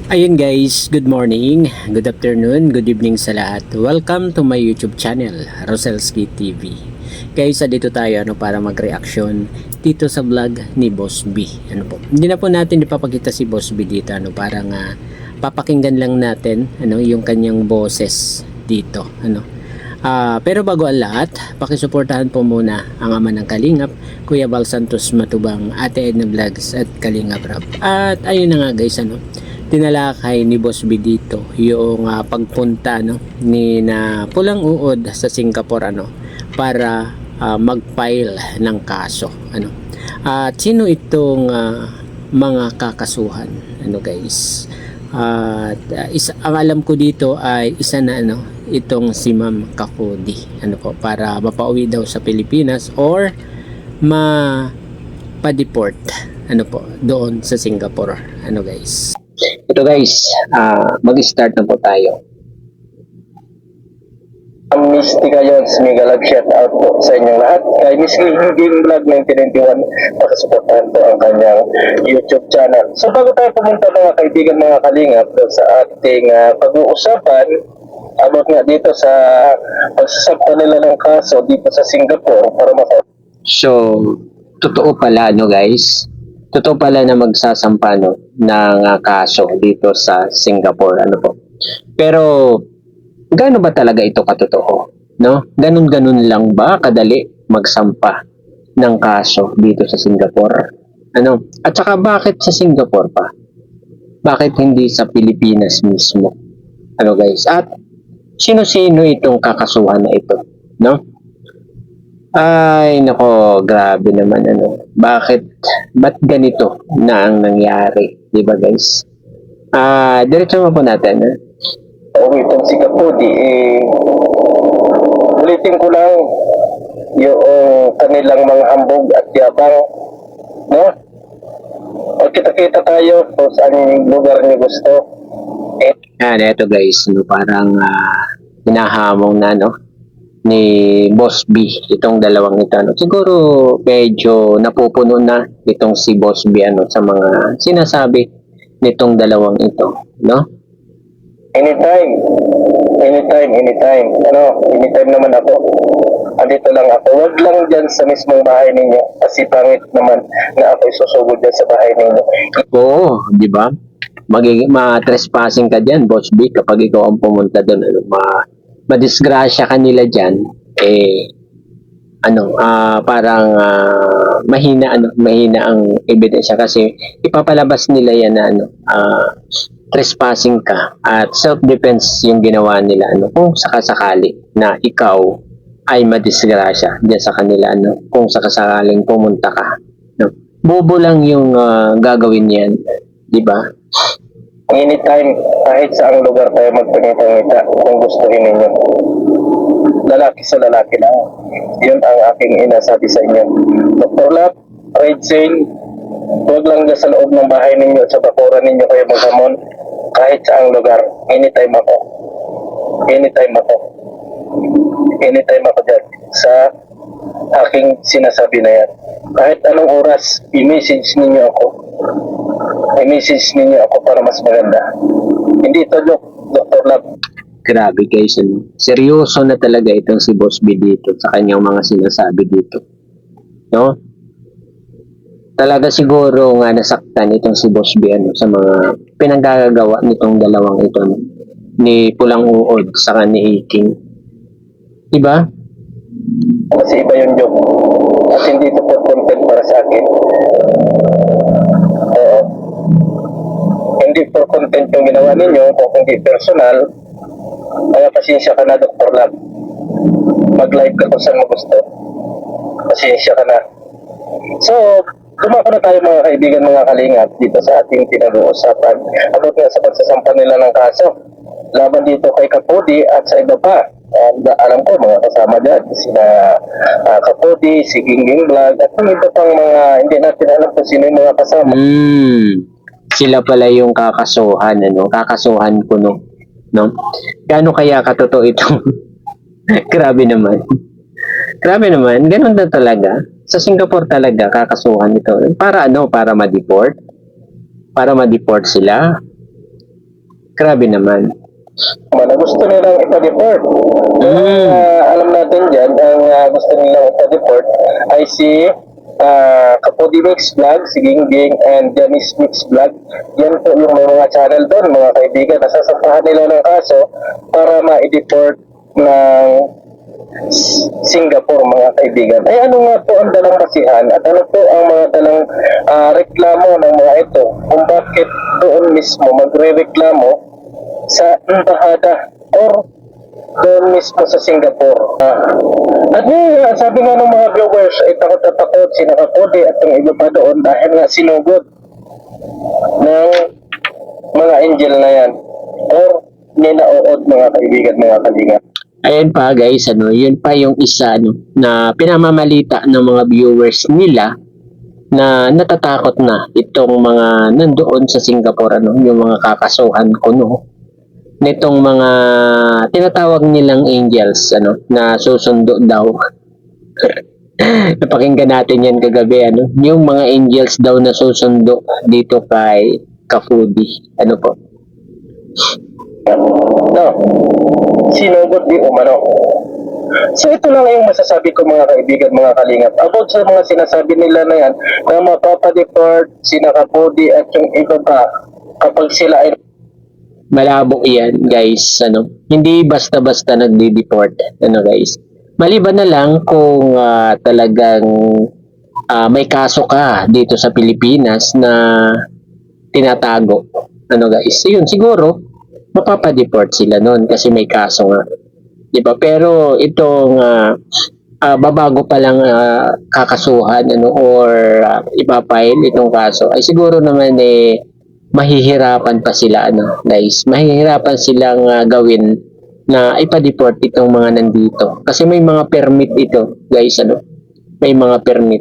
Ayun guys, good morning, good afternoon, good evening sa lahat. Welcome to my YouTube channel, Roselski TV. Guys, dito tayo para mag-reaction dito sa vlog ni Boss B. Hindi na po natin ipapakita si Boss B dito, parang papakinggan lang natin yung kanyang boses dito, pero bago ang lahat, pakisuportahan po muna ang ama ng Kalingap, Kuya Val Santos Matubang, Ate Edna Vlogs at Kalingap Rap. At ayun na nga guys, tinalakay ni Boss B dito yung pagpunta ni na Pulang Uod sa Singapore para mag-file ng kaso at sino itong mga kakasuhan guys. At ang alam ko dito ay isa na itong si Ma'am Kakudi para mapauwi daw sa Pilipinas or pa-deport doon sa Singapore guys. Ito guys, mag-start na po tayo. Mystica Yons, mega love shout out po sa inyong lahat. Kay Miss Game Vlog 1991, pakisuportahan po ang kanyang YouTube channel. So bago tayo pumunta mga kaibigan, mga kalingap, sa ating pag-uusapan about nga dito sa pagsasampa nila ng kaso dito sa Singapore para So, totoo pala guys, totoo pala na magsasampa ng kaso dito sa Singapore Pero gaano ba talaga ito katotoo? Ganun-ganun lang ba kadali magsampa ng kaso dito sa Singapore? At saka bakit sa Singapore pa? Bakit hindi sa Pilipinas mismo? Guys? At sino-sino itong kakasuhan na ito? Ay, nako, grabe naman ba't ganito na ang nangyari? Diba guys? Diretso mo po natin itong si Kakudi, ulitin ko lang yung kanilang mga hambog at yabang, o kita-kita tayo kung saan lugar niyo gusto. Ito guys, parang hinahamong na ni Boss B itong dalawang ito siguro medyo napupuno na itong si Boss B sa mga sinasabi nitong dalawang ito anytime anytime naman ako, andito lang ako. Wag lang dyan sa mismong bahay ninyo kasi pangit naman na ako isusugod dyan sa bahay ninyo. Oo, di ba? Ma-trespassing ka dyan, Boss B, kapag ikaw ang pumunta doon madisgrasya ka nila dyan parang mahina ang ebidensya kasi ipapalabas nila yan na trespassing ka at self-defense yung ginawa nila kung sakasakali na ikaw ay madisgrasya diyan sa kanila kung sakasakaling pumunta ka bobo lang yung gagawin yan, di ba? Anytime, kahit saang lugar tayo magpangita kung gustuhin ninyo, lalaki sa lalaki lang. Yun ang aking inasabi sa inyo. Dr. Lap, Red Sale, huwag lang dyan sa loob ng bahay ninyo at sa bakuran ninyo kayo maghamon. Kahit saang lugar, anytime ako. Anytime ako dyan sa aking sinasabi na yan. Kahit anong oras, i-message ninyo ako para mas maganda. Hindi ito joke, Dr. Lab. Grabe guys, seryoso na talaga itong si Boss B dito sa kanyang mga sinasabi dito. Talaga siguro nga nasaktan itong si Boss B sa mga pinanggagawa nitong dalawang ito ni Pulang Uod saka ni Iking. Diba? Kasi iba yung joke. At hindi ito for content para sa akin. Hindi for content yung ginawa ninyo o hindi personal. Kaya pasensya ka na, Dr. Lab. Mag-live ka kung saan mo gusto. Pasensya ka na. So, dumako na tayo mga kaibigan, mga kalingap dito sa ating pinag-uusapan about nga sa pagsasampa nila ng kaso laban dito kay Kakudi at sa iba pa. Alam ko mga kasama dyan sina Kakudi, si Gingging Vlog at yung iba pang mga hindi natin alam kung sino yung mga kasama. Sila pala yung kakasuhan kakasuhan ko gaano kaya katotoo itong grabe naman, ganun na talaga sa Singapore talaga kakasuhan ito para para ma-deport sila Grabe naman. Na gusto nilang ipa-deport. Alam natin dyan, ang gusto nilang ipa-deport ay si Kapodi Mix Vlog, si Gingging, and Janice Mix Vlog. Yan po yung may mga channel doon, mga kaibigan. Nasasampahan nila ng kaso para ma-deport ng Singapore, mga kaibigan. Ay ano nga po ang dalang basihan at ano po ang mga dalang reklamo ng mga ito kung bakit doon mismo magre-reklamo sa embahada or doon mismo sa Singapore. At yun, sabi nga ng mga viewers ay takot at takot si Nakakode at yung iba pa doon dahil nga sinugod ng mga angel na yan or ninaood, mga kaibigan, mga kalinga. Ayan pa guys, yun pa yung isa na pinamamalita ng mga viewers nila na natatakot na itong mga nandoon sa Singapore, yung mga kakasuhan ko nitong mga tinatawag nilang angels, na susundo daw. Napakinggan natin yan kagabi, yung mga angels daw na susundo dito kay Kapudi. Ano po? No, sinugod di umano. So ito lang yung masasabi ko, mga kaibigan, mga kalingap, about sa mga sinasabi nila na yan na mapapa-deport si Nakapudi at yung iba pa kapag sila ay Malabo yan guys, hindi basta-basta nagdi-deport, guys. Maliban na lang kung talagang may kaso ka dito sa Pilipinas na tinatago, guys. Yun, siguro mapapa-deport sila noon kasi may kaso nga. Diba? Pero itong babago pa lang kakasuhan or ipapile itong kaso ay siguro naman mahihirapan pa sila, guys. Mahihirapan silang gawin na ipa-deport itong mga nandito kasi may mga permit ito, guys. May mga permit.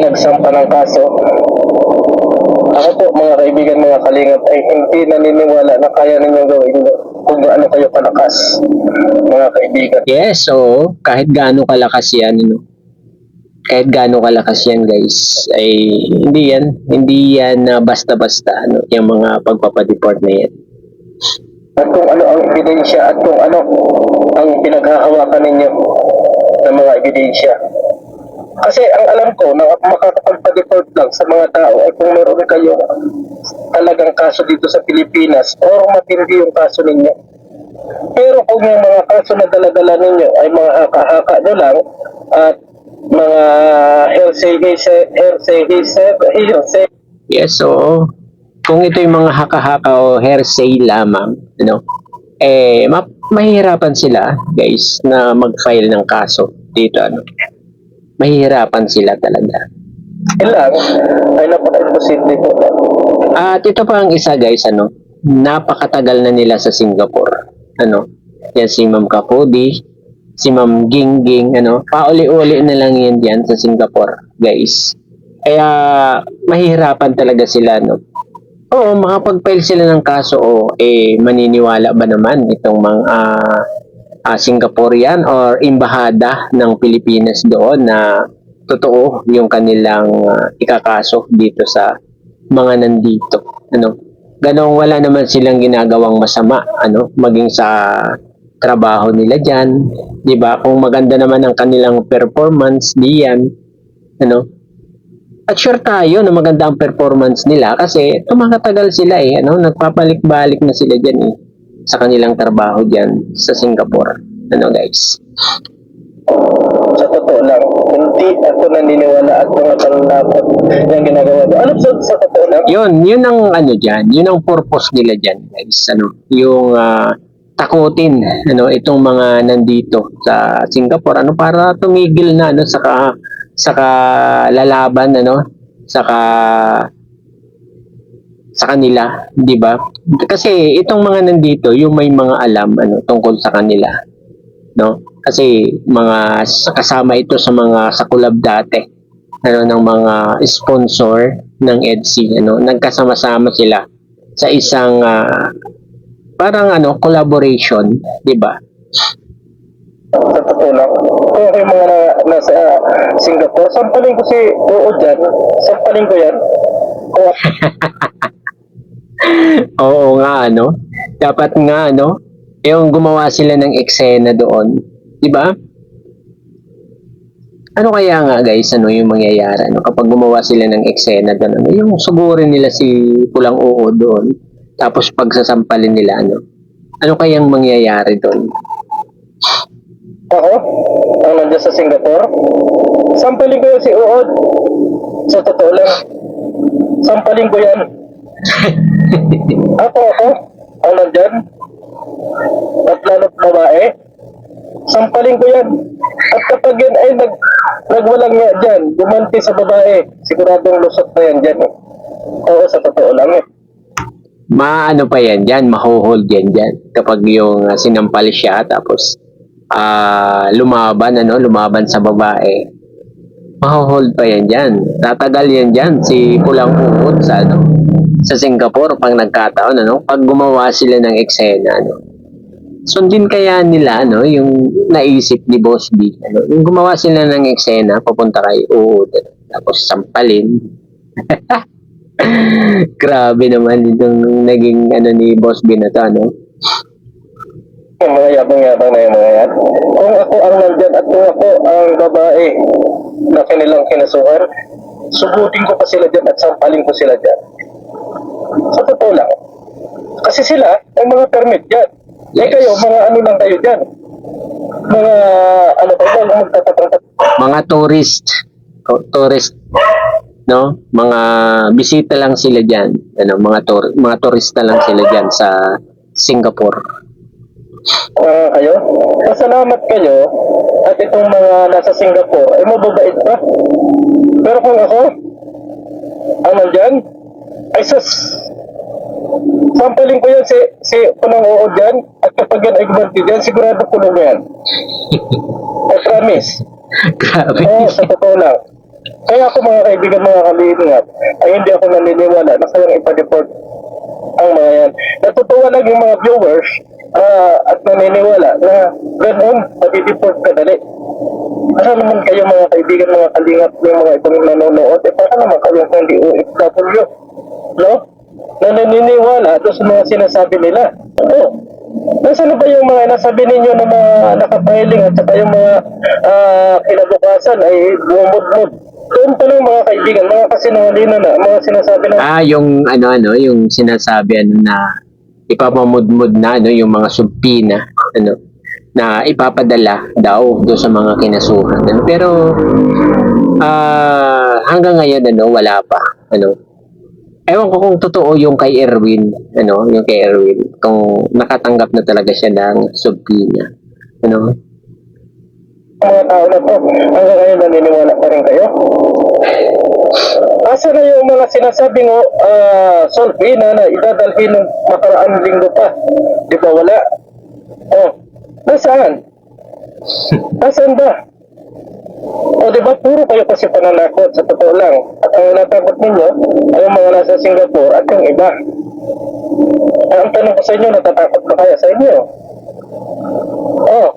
nagsampa ng kaso. Ako po, mga kaibigan, mga kalingap, ay hindi naniniwala na kaya ninyong gawin kung gaano kayo kalakas, mga kaibigan. Yes, so kahit gaano kalakas yan, kahit gaano kalakas yan, guys, ay hindi yan basta-basta, yung mga pagpapadeport na yan. At kung ano ang ebidensya at kung ano ang pinaghahawakan ninyo ng mga ebidensya. Kasi ang alam ko na makakapagpa-deport lang sa mga tao ay kung meron kayo talagang kaso dito sa Pilipinas o matindi yung kaso ninyo. Pero kung yung mga kaso na dala-dala ninyo ay mga haka-haka nyo lang at mga hearsay. Yes, so kung ito yung mga haka-haka o hearsay lamang, mahihirapan sila, guys, na mag-file ng kaso dito, mahihirapan sila talaga. Ilang ay napaka-imposible po. At ito pa ang isa, guys, napakatagal na nila sa Singapore. Yan si Ma'am Kapudi, si Ma'am Gingging, pauli-uli na lang yan diyan sa Singapore, guys. Kaya mahihirapan talaga sila, Oo, makapag-file sila ng kaso, maniniwala ba naman itong mga Singaporean or embahada ng Pilipinas doon na totoo yung kanilang ikakaso dito sa mga nandito, Ganong wala naman silang ginagawang masama, maging sa trabaho nila diyan, 'di ba? Kung maganda naman ang kanilang performance diyan, At sure tayo na maganda ang performance nila kasi tumakatagal sila nagpapalik-balik na sila diyan sa kanilang trabaho diyan sa Singapore, guys. Sa totoo lang, hindi ako naniniwala at mga panlapot na ginagawa mo. Ano sa totoo lang? Yun ang diyan, yun ang purpose nila diyan, guys. Yung takutin itong mga nandito sa Singapore para tumigil na saka lalaban sa kanila, 'di ba? Kasi itong mga nandito, yung may mga alam tungkol sa kanila, Kasi kasama ito sa mga sakulab dati ng mga sponsor ng EDSI, nagkasama-sama sila sa isang parang collaboration, 'di ba? Sa totoo lang, kung yung mga nasa Singapore, sampaling ko si Oo dyan, sampaling ko yan. Kung Oo nga, ano? Dapat nga, ano? Yung gumawa sila ng eksena doon. Di ba? Ano kaya nga guys, ano yung mangyayari ano, kapag gumawa sila ng eksena doon, ano, yung sugurin nila si Pulang Oo doon, tapos pagsasampalin nila, ano kayang mangyayari doon? ako, ang nandiyan sa Singapore, sampalin ko yan si Uod. Sa totoo lang, sampalin ko yan. Ako, ang nandyan, at lalo't babae, sampalin ko yan. At kapag yan ay nagwalang nga dyan, gumanti sa babae, siguradong lusot na yan dyan. Oo, sa totoo lang eh. Maano pa yan dyan, mahuhold yan dyan. Kapag yung sinampal siya, tapos lumaban sa babae, mahuhold pa yan dyan. Tatagal yan dyan, si Pulang Uod sa Singapore, pag nagkataon, pag gumawa sila ng eksena, sundin kaya nila, yung naisip ni Boss B, yung gumawa sila ng eksena, papunta kay Uod, tapos sampalin. Grabe naman itong naging ni Boss B na to, Yung mga yabang-yabang na yung mga yan. Kung ako ang nandyan at kung ako ang babae na kanilang kinasuhan, sugutin ko pa sila dyan at sampalin ko sila dyan. Sa totoo lang. Kasi sila, ay mga permit dyan. Eh Yes. kayo, mga ano lang kayo dyan. Mga, ano pa ba, magtatatang Mga tourist, no? Mga bisita lang sila diyan, mga turista lang sila diyan sa Singapore. kayo. Pasalamat kayo at itong mga nasa Singapore ay mababait pa. Pero kung ako, ang nandyan, ay sampalin ko yan si Punang Oo dyan at kapag yan ay gumanti dyan, sigurado puno mo yan. I promise. Grabe. Oo, sa totoo lang. Kaya ako mga kaibigan, mga kalingap, ay hindi ako naniniwala na kayang ipa-deport ang mga yan. Natutuwa lang yung mga viewers at naniniwala na ganoon, pati-deport ka dali. Para naman kayo mga kaibigan, mga kalingap, yung mga ibang nanonood, para naman kayong hindi OFW. No? Na naniniwala doon sa mga sinasabi nila. Oo. Nasaan na ba yung mga nasabi ninyo ng mga nakapiling at saka yung mga kinabukasan ay bumudmud? Doon pa lang mga kaibigan, mga kasinungalingan na, mga sinasabi na Yung yung sinasabi na ipapamudmud na yung mga subpina na ipapadala daw do sa mga kinasuhan. Pero hanggang ngayon wala pa. Ewan ko kung totoo yung kay Erwin, yung kay Erwin, kung nakatanggap na talaga siya ng subpoena. mga tao na to. Hanggang ngayon naniniwala pa rin kayo. Asa na yung mga sinasabing solvina na idadalhin ng makaraang linggo pa? Di ba wala? Oh, nasaan? Nasaan ba? O di ba puro kayo kasi pananakot sa totoo lang. At ang natakot ninyo ay yung mga nasa Singapore at yung iba. Ang tanong ko sa inyo, natatakot ba kaya sa inyo? Oh,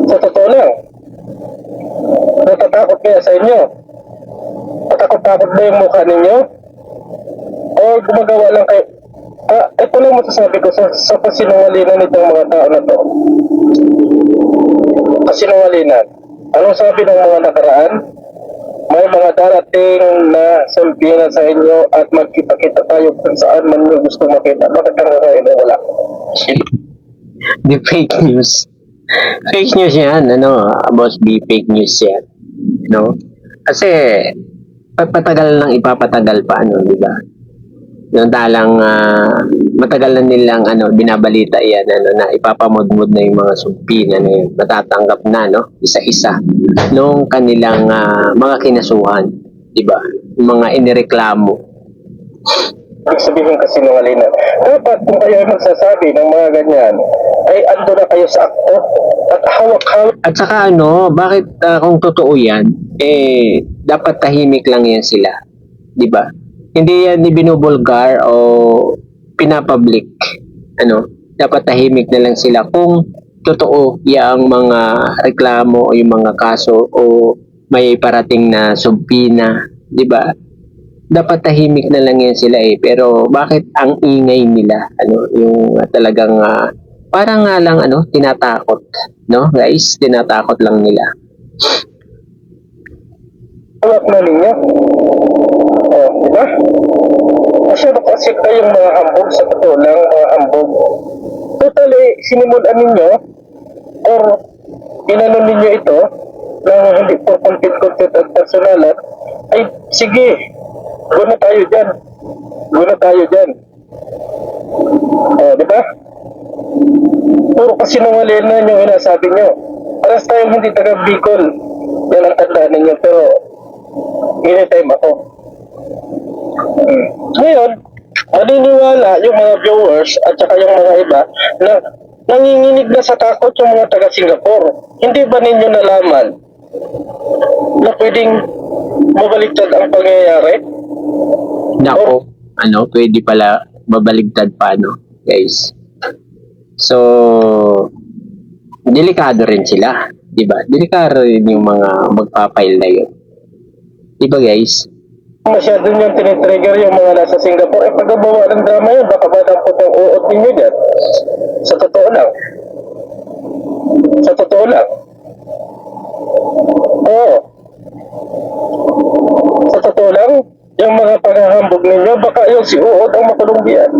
sa totoo lang. Natatakot kaya sa inyo? Patakot-takot ba yung mukha ninyo? O gumagawa lang kayo? Ito lang masasabi ko sa kasinungalingan nitong mga tao na to. Kasinungalingan. Anong sabi ng mga nakaraan? May mga darating na sampina sa inyo at magkita-kita tayo kung saan man nyo gusto makita. Bakit ang ngayon wala? The fake news. Fake news yan, Boss B, fake news yan. Kasi, ipapatagal pa, di ba? Yung talang, matagal na nilang, binabalita yan, na ipapamudmud na yung mga subpina na yun, matatanggap na, isa-isa, nung kanilang, mga kinasuhan, di ba? Yung mga inireklamo. Ibig sabihin kasi nungalingan. Dapat kung kayo ay magsasabi ng mga ganyan, ay ando na kayo sa akto at hawak-hawak. At saka bakit kung totoo yan, dapat tahimik lang yan sila. Di ba? Hindi yan binubulgar o pinapublic. Dapat tahimik na lang sila kung totoo yung mga reklamo o yung mga kaso o may parating na subpina. Di ba? dapat tahimik na lang yan sila eh. Pero bakit ang ingay nila? Ano, yung talagang parang nga lang tinatakot, no? Guys, tinatakot lang nila. Anak na ninyo. Oh, di ba? Masyado kasi kayong mga ambog sa totoo lang, mga ambog. Totally, sinimulan ninyo or inano ninyo ito na hindi for content at personalan, ay sige, guna tayo dyan. Guna tayo dyan. Oh, di ba? Puro kasinungaling na yung inasabi nyo. Paras tayong hindi taga Bicol. Yan ang tandaan ninyo, pero anytime ako. Ngayon, maniniwala yung mga viewers at saka yung mga iba na nanginginig na sa takot yung mga taga Singapore. Hindi ba ninyo nalaman na pwedeng mabaliktad ang pangyayari? Nako, pwede pala babaligtad pa, guys. So, delikado rin sila, di ba? Delikado rin yung mga magpapail na yun. Di ba, guys? Masyado niyong tinitrigger yung mga nasa Singapore. Eh, paggabawa ng drama yun, baka madampot yung uot ninyo dyan. Sa totoo lang. Sa totoo lang. Oo. Sa totoo lang, yung mga paghahambog ninyo, baka yung si uot ang makulong diyan.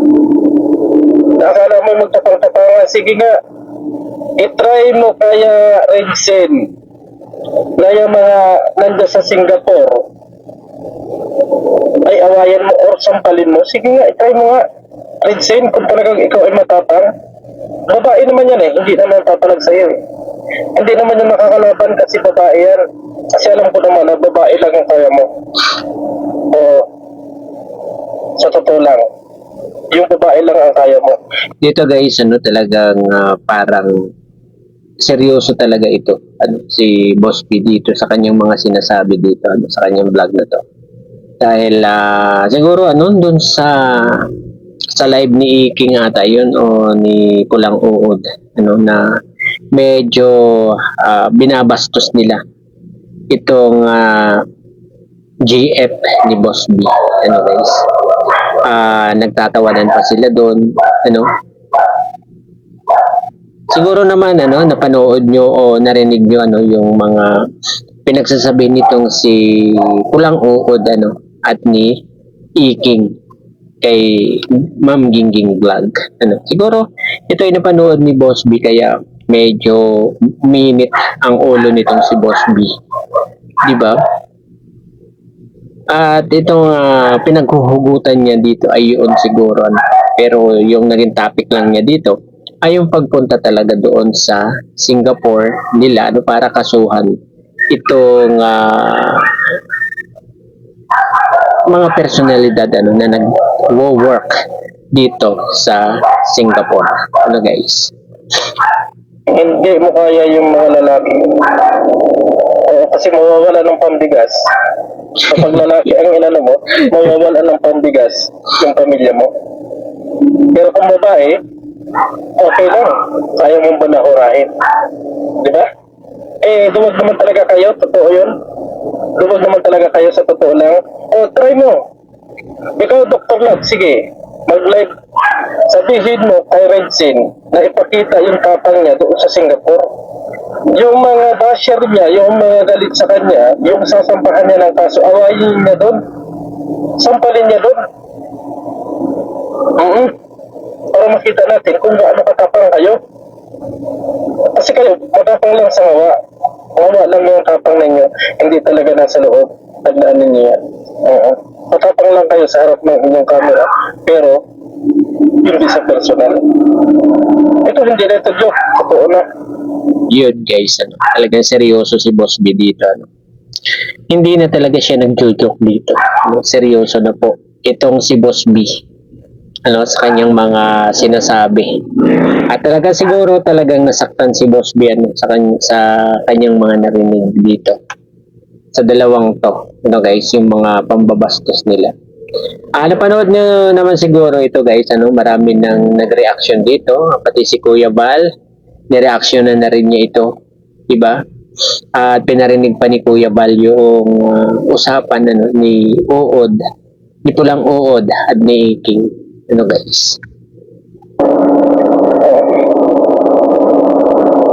Nakakala mo magtapang-tapangan. Sige nga, itry mo kaya Redsen na yung mga nandiyan sa Singapore ay awayan mo or sampalin mo. Sige nga, itry mo nga. Redsen, kung talagang ikaw ay matapang, babae naman yan eh. Hindi naman papalag sa'yo eh. Hindi naman yung makakalaban kasi babae yan. Kasi alam ko naman na babae lang ang kaya mo. Oo. Sa totoo lang. Yung babae lang ang kaya mo. Dito guys, talagang parang seryoso talaga ito. Si Boss P dito sa kanyang mga sinasabi dito, sa kanyang vlog na to. Dahil siguro dun sa live ni King ata yun o ni Pulang Uod na medyo binabastos nila itong GF ni Boss B. Guys, nagtatawanan pa sila doon. Siguro naman napanood nyo o narinig nyo yung mga pinagsasabi nitong si Pulang Uod at ni Iking kay Ma'am Gingging Vlog. Siguro ito ay napanood ni Boss B kaya medyo minit ang ulo nitong si Boss B. Di ba? At itong pinaghuhugutan niya dito ay yun siguro. Pero yung naging topic lang niya dito ay yung pagpunta talaga doon sa Singapore nila para kasuhan itong mga personalidad na nag-work dito sa Singapore. Guys? Hindi mo kaya yung mga lalaki. Kasi mawawala ng pambigas. Kapag lalaki ang inano mo, mawawala ng pambigas yung pamilya mo. Pero kung babae, okay lang. Kaya mong banahurahin. Di ba? Duwag naman talaga kayo. Totoo yun. Duwag naman talaga kayo sa totoo lang. Try mo. Ikaw, Dr. Lab, sige. Mag-live. Sabihin mo kay Redsen na ipakita yung tapang niya doon sa Singapore. Yung mga basher niya, yung mga galit sa kanya, yung sasampahan niya ng kaso, awayin niya doon. Sampalin niya doon. Para makita natin kung gaano katapang kayo. Kasi kayo, matapang lang sa hawa. Hawa lang yung tapang ninyo. Hindi talaga nasa loob. Tandaan ninyo yan. Matapang lang kayo sa harap ng inyong camera. Pero, hindi sa personal. Ito hindi na ito joke. Totoo na. Yun guys, talagang seryoso si Boss B dito. Hindi na talaga siya nag-joke dito. Seryoso na po. Itong si Boss B. Sa kanyang mga sinasabi. At talaga siguro talagang nasaktan si Boss B sa kanyang mga narinig dito. Sa dalawang to, guys, yung mga pambabastos nila. Napanood nyo naman siguro ito guys, marami nang nag-reaction dito, pati si Kuya Val, ni-reaction na rin niya ito, diba? At pinarinig pa ni Kuya Val yung usapan ni Uod Ni Pulang Uod at ni King. Ano guys?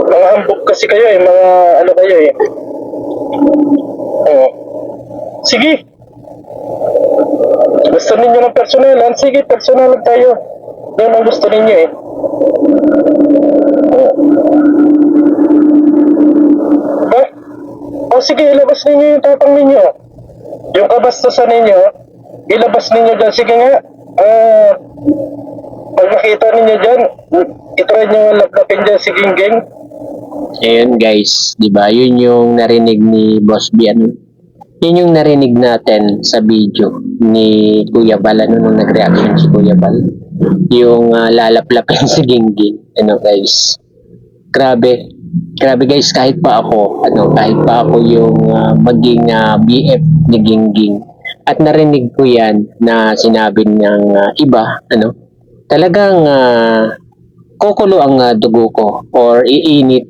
Mga ambog kasi kayo eh, mga ano kayo eh. Oo. Sige. Gusto ninyo ng personalan? Sige, personalan tayo. Yan ang gusto ninyo eh. Oo. Ha? O sige, ilabas ninyo yung tapang ninyo. Yung kabastusan ninyo, ilabas ninyo dyan. Sige nga. Pag nakita ninyo dyan, itry nyo laplapin dyan si Gingging. Ayun guys, di ba? Yun yung narinig ni Boss B. Ano? Yun yung narinig natin sa video ni Kuya Bal. Ano nung nag-reaction si Kuya Bal? Yung lalaplapin si Gingging. Ano guys? Grabe. Grabe guys, kahit pa ako yung maging BF ni Gingging. At narinig ko yan na sinabi niyang iba, ano? Talagang kukulo ang dugo ko or iinit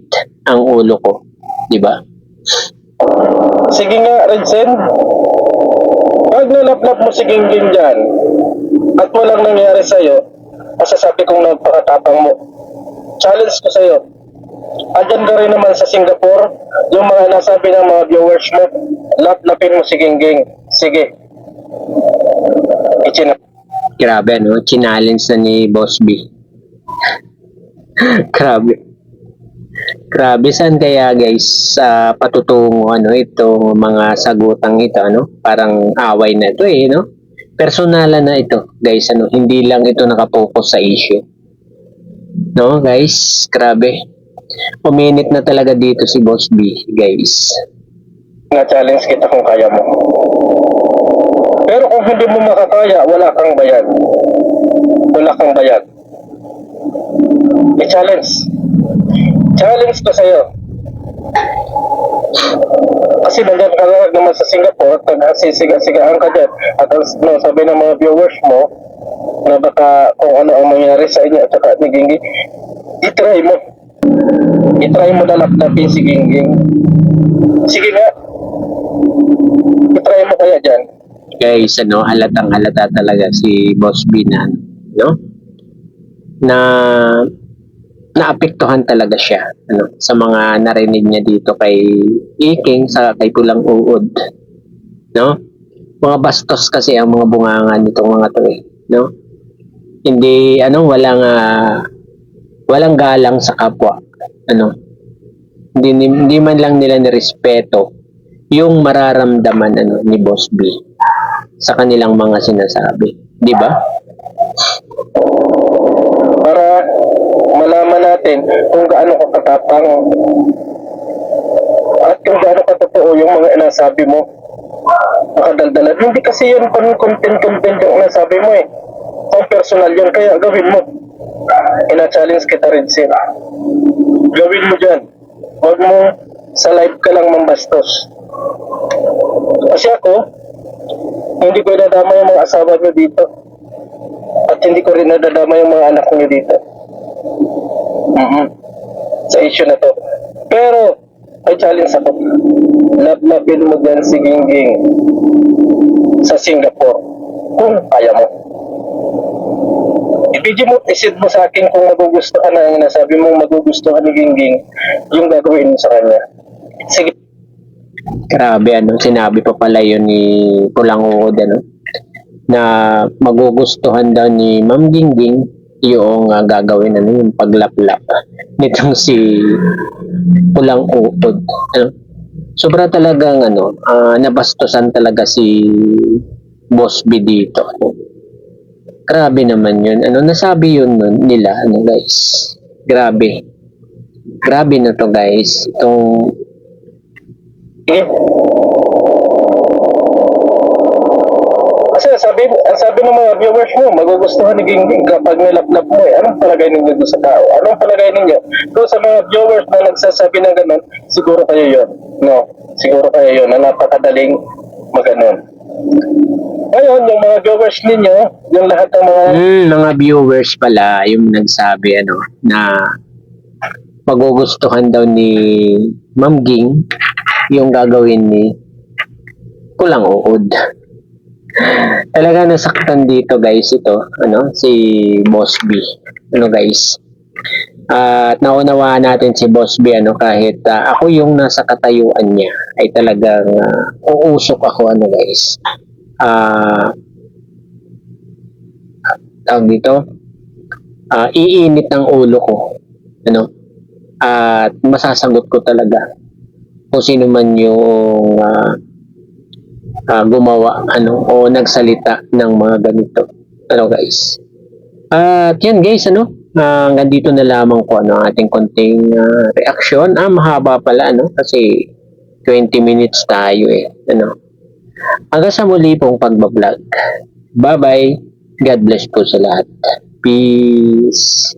ang ulo ko, di ba? Sige nga, Redsen. Pag nalaplap mo si Gingging dyan at walang nangyari sa'yo, masasabi kong nagpakatapang mo. Challenge ko sa'yo. Andyan ka rin naman sa Singapore, yung mga nasabi ng mga viewers mo, laplapin mo si Gingging. Sige. Grabe, no? Challenge na ni Boss B. Grabe. Grabe, saan kaya guys patutungo itong mga sagutang ito, ano? Parang away na ito eh, no? Personalan na ito, guys, ano? Hindi lang ito nakapokus sa issue. No, guys? Grabe. Uminit na talaga dito si Boss B, guys. Na-challenge kita kung kaya mo. Pero kung hindi mo makakaya, wala kang bayad. Wala kang bayad. I-challenge. Challenge ko sa'yo. Kasi nandiyan ka naman sa Singapore, taga-sisiga-sigaan ka dyan. At no, sabi ng mga viewers mo, na baka kung ano ang mangyari sa inyo at saka ni Gingging, itry mo. Itry mo na laplapin si Gingging. Sige nga. Itry mo kaya dyan. Guys, ano, halatang halata talaga si Boss B na, no? Na naapektuhan talaga siya, ano, sa mga narinig niya dito kay Iking sa kay Pulang Uod, no? Mga bastos kasi ang mga bungangan nitong mga to, eh, no? Hindi walang galang sa kapwa, ano? Hindi man lang nila nirespeto yung mararamdaman ni Boss B sa kanilang mga sinasabi, di ba? Para malaman natin kung gaano ka katapang at kung gaano katotoo yung mga inasabi mo. Nakadaldalan. Hindi kasi yun content yung inasabi mo eh. Kung personal yun, kaya gawin mo. Ina-challenge kita rin sila. Gawin mo dyan. Huwag mo sa live ka lang mambastos. Kasi ako, hindi ko nadama yung mga asawa nyo dito. At hindi ko rin nadadama yung mga anak nyo dito. Sa issue na to. Pero, ay challenge ako. Laplapin mo dyan si Gingging sa Singapore. Kung kaya mo. I-video mo, isid mo sa akin kung magugustuhan na nasabi mong magugustuhan ni Gingging yung gagawin mo sa kanya. Sige. Grabe, ano, sinabi pa pala yun ni Pulang Uod, ano, na magugustuhan daw ni Ma'am Gingging yung gagawin, ano, yung paglaplap nitong si Pulang Uod, ano. Sobra talagang, ano, nabastusan talaga si Boss B dito, ano. Grabe naman yun, ano, nasabi yun nun nila, ano, guys. Grabe na to, guys, itong Kasi sabi ng mga viewers mo, magugustuhan ni Gingging kapag nilaplap mo eh. Anong palagay ninyo doon sa tao? Anong palagay ninyo? Doon sa mga viewers na nagsasabi ng ganun, siguro kayo yun. No? Siguro kayo yun na napakadaling maganon. Ngayon, yung mga viewers ninyo, yung lahat ng mga viewers pala yung nagsabi, ano, na magugustuhan daw ni Ma'am Ging yung gagawin ni Pulang Uod. Talaga nasaktan dito guys ito, ano, si Boss B. Ano guys? At naunawaan natin si Boss B ano kahit ako yung nasa katayuan niya ay talagang uusok ako ano guys. Tawag dito, iinit ang ulo ko. Ano? At masasagot ko talaga kung sino man yung gumawa ano o nagsalita ng mga ganito. Ano guys? At yan guys, ano? Hanggang dito na lamang po ano, ang ating konting reaction. Mahaba pala ano kasi 20 minutes tayo eh. Ano? Hanggang sa muli pong pagbablog. Bye-bye. God bless po sa lahat. Peace.